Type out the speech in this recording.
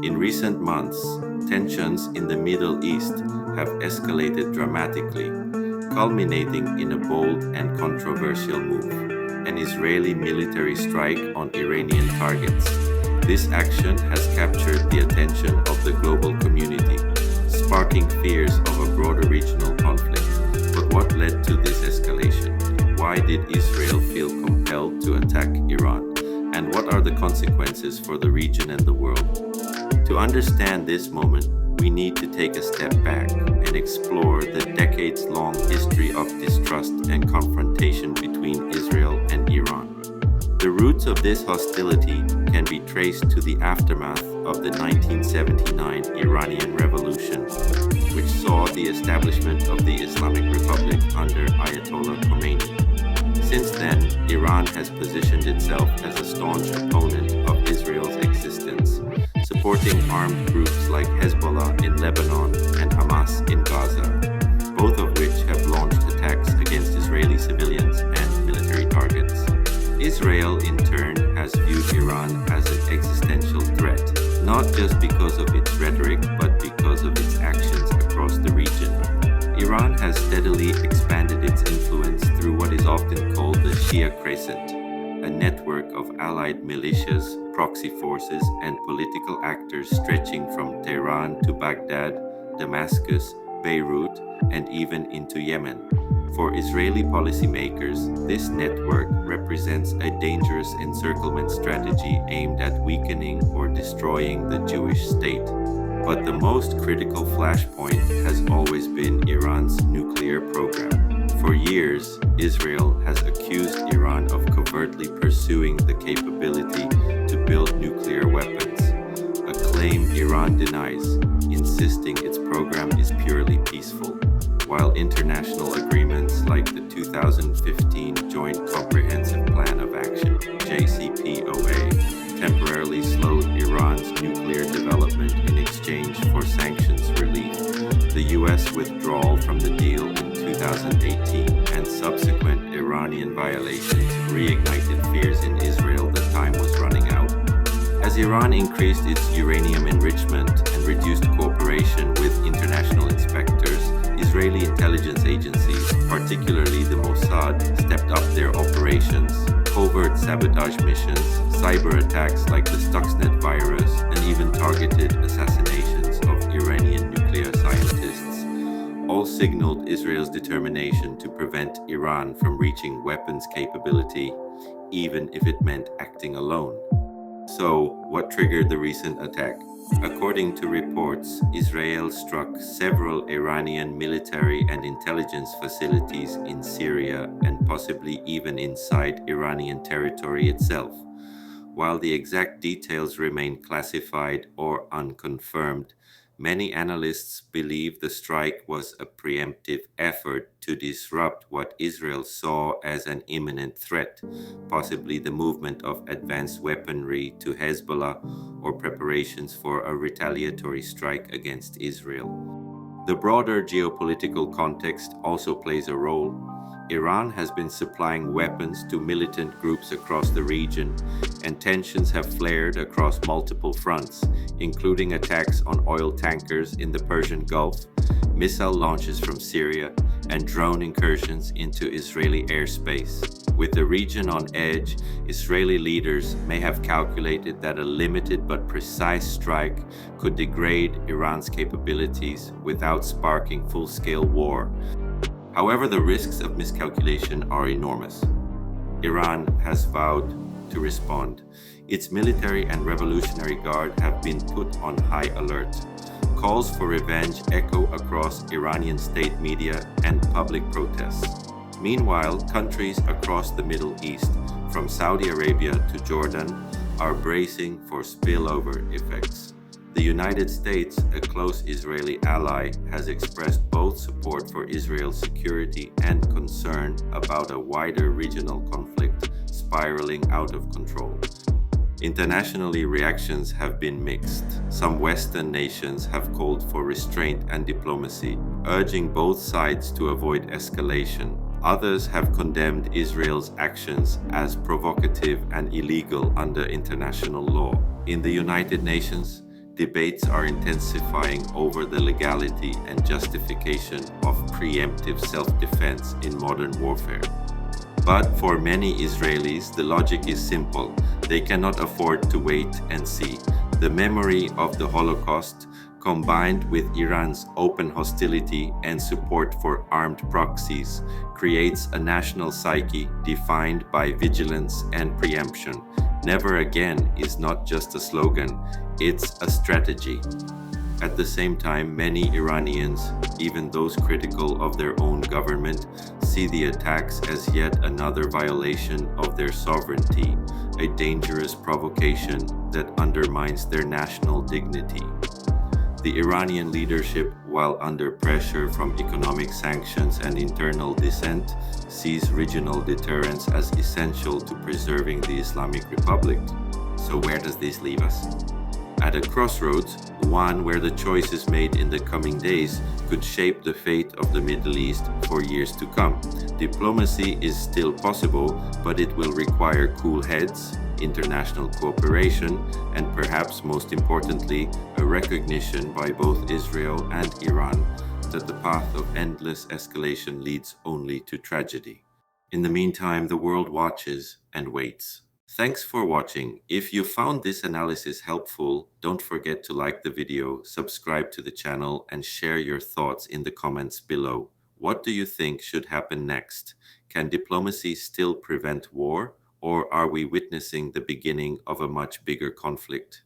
In recent months, tensions in the Middle East have escalated dramatically, culminating in a bold and controversial move: an Israeli military strike on Iranian targets. This action has captured the attention of the global community, sparking fears of a broader regional conflict. But what led to this escalation? Why did Israel feel compelled to attack Iran? And what are the consequences for the region and the world? To understand this moment, we need to take a step back and explore the decades-long history of distrust and confrontation between Israel and Iran. The roots of this hostility can be traced to the aftermath of the 1979 Iranian Revolution, which saw the establishment of the Islamic Republic under Ayatollah Khomeini. Since then, Iran has positioned itself as a staunch opponent of Israel's existence, supporting armed groups like Hezbollah in Lebanon and Hamas in Gaza, both of which have launched attacks against Israeli civilians and military targets. Israel, in turn, has viewed Iran as an existential threat, not just because of its rhetoric, but because of its actions across the region. Iran has steadily expanded its influence through what is often called the Shia Crescent, a network of allied militias, proxy forces, and political actors stretching from Tehran to Baghdad, Damascus, Beirut, and even into Yemen. For Israeli policymakers, this network represents a dangerous encirclement strategy aimed at weakening or destroying the Jewish state. But the most critical flashpoint has always been Iran's nuclear program. For years, Israel has accused Iran of covertly pursuing the capability to build nuclear weapons, a claim Iran denies, insisting its program is purely peaceful. While international agreements like the 2015 Joint Comprehensive Plan of Action (JCPOA) temporarily slowed Iran's nuclear development in exchange for sanctions relief, the U.S. withdrawal from the deal in 2018 and subsequent Iranian violations reignited fears in Israel that time was running out. As Iran increased its uranium enrichment and reduced cooperation with international inspectors, Israeli intelligence agencies, particularly the Mossad, stepped up their operations. Covert sabotage missions, cyber attacks like the Stuxnet virus, and even targeted assassinations of Iranian nuclear scientists all signaled Israel's determination to prevent Iran from reaching weapons capability, even if it meant acting alone. So, what triggered the recent attack? According to reports, Israel struck several Iranian military and intelligence facilities in Syria and possibly even inside Iranian territory itself. While the exact details remain classified or unconfirmed, many analysts believe the strike was a preemptive effort to disrupt what Israel saw as an imminent threat, possibly the movement of advanced weaponry to Hezbollah or preparations for a retaliatory strike against Israel. The broader geopolitical context also plays a role. Iran has been supplying weapons to militant groups across the region, and tensions have flared across multiple fronts, including attacks on oil tankers in the Persian Gulf, missile launches from Syria, and drone incursions into Israeli airspace. With the region on edge, Israeli leaders may have calculated that a limited but precise strike could degrade Iran's capabilities without sparking full-scale war. However, the risks of miscalculation are enormous. Iran has vowed to respond. Its military and revolutionary guard have been put on high alert. Calls for revenge echo across Iranian state media and public protests. Meanwhile, countries across the Middle East, from Saudi Arabia to Jordan, are bracing for spillover effects. The United States, a close Israeli ally, has expressed both support for Israel's security and concern about a wider regional conflict spiraling out of control. Internationally, reactions have been mixed. Some Western nations have called for restraint and diplomacy, urging both sides to avoid escalation. Others have condemned Israel's actions as provocative and illegal under international law. In the United Nations, Debates are intensifying over the legality and justification of preemptive self-defense in modern warfare. But for many Israelis, the logic is simple. They cannot afford to wait and see. The memory of the Holocaust, combined with Iran's open hostility and support for armed proxies, creates a national psyche defined by vigilance and preemption. Never again is not just a slogan, it's a strategy. At the same time, many Iranians, even those critical of their own government, see the attacks as yet another violation of their sovereignty, a dangerous provocation that undermines their national dignity. The Iranian leadership, while under pressure from economic sanctions and internal dissent, sees regional deterrence as essential to preserving the Islamic Republic. So where does this leave us? At a crossroads, one where the choices made in the coming days could shape the fate of the Middle East for years to come. Diplomacy is still possible, but it will require cool heads, international cooperation, and perhaps most importantly, a recognition by both Israel and Iran that the path of endless escalation leads only to tragedy. In the meantime, the world watches and waits. Thanks for watching. If you found this analysis helpful, don't forget to like the video, subscribe to the channel, and share your thoughts in the comments below. What do you think should happen next? Can diplomacy still prevent war, or are we witnessing the beginning of a much bigger conflict?